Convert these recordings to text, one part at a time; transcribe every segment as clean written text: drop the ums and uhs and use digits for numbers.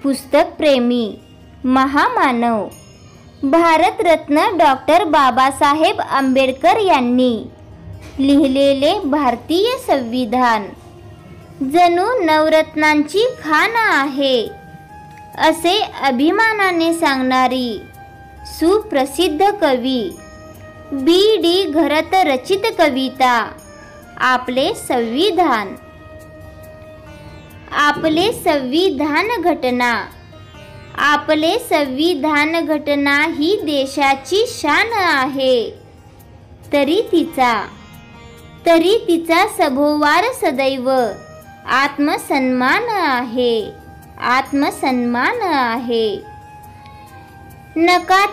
पुस्तक प्रेमी महामानव भारतरत्न डॉक्टर बाबासाहेब आंबेडकर यांनी लिहिलेले भारतीय संविधान जणू नवरत्नांची खाण आहे असे अभिमानाने सांगणारी सुप्रसिद्ध कवी बी.डी. घरत रचित कविता आपले संविधान. आपले संविधान घटना. आपले संविधान घटना ही देशाची शान आहे. तरी तिचा सभोवार सदैव आत्मसन्मान आहे. आत्मसन्मान आहे. नका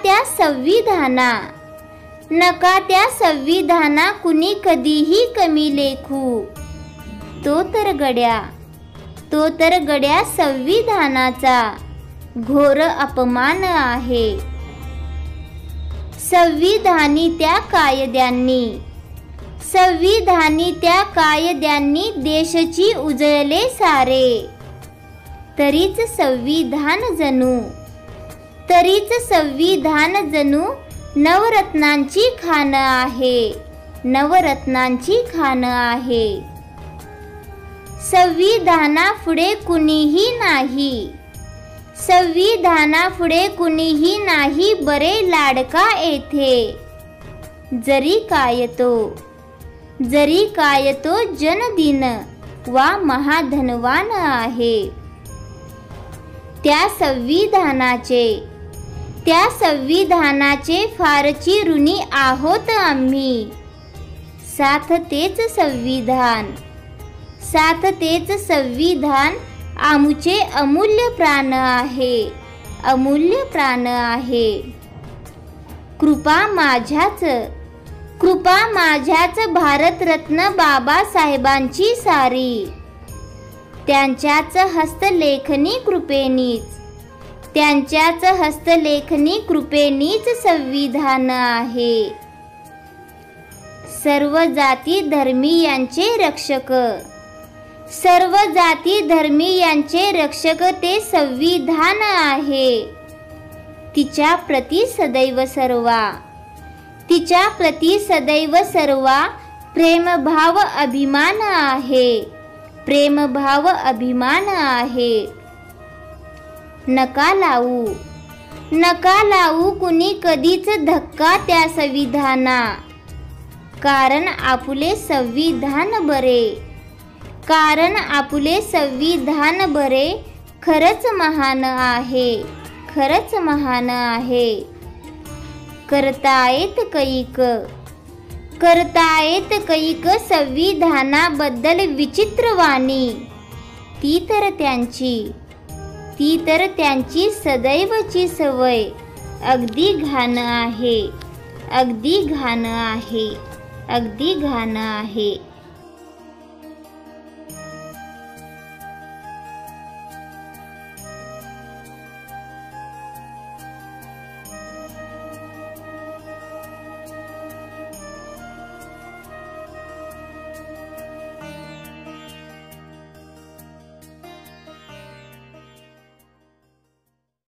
त्या संविधाना कुणी कधीही कमी लेखू. तो तर गड्या संविधानाचा घोर अपमान आहे. संविधानी त्या कायद्यांनी देशची उजळले सारे. तरीच संविधान जणू नवरत्नांची खाण आहे. नवरत्नांची खाण आहे. संविधानापुढे कुणीही नाही बरे लाडका येथे. जरी काय तो जनदिन वा महाधनवान आहे. त्या संविधानाचे फारची ऋणी आहोत आम्ही. साथ तेच संविधान आमुचे अमूल्य प्राण आहे. अमूल्य प्राण आहे. कृपा माझ्याच भारतरत्न बाबासाहेबांची सारी. त्यांच्याच हस्तलेखनी कृपेनीच संविधान आहे. सर्व जाती धर्मीयांचे रक्षक ते संविधान आहे. तिच्या प्रती सदैव सर्वा प्रेमभाव अभिमान आहे. नका लावू कुणी कधीच धक्का त्या संविधाना. कारण आपुले संविधान बरे खरंच महान आहे. करतायत कैक संविधानाबद्दल विचित्र वाणी. ती तर त्यांची सदैवची सवय अगदी घाण आहे.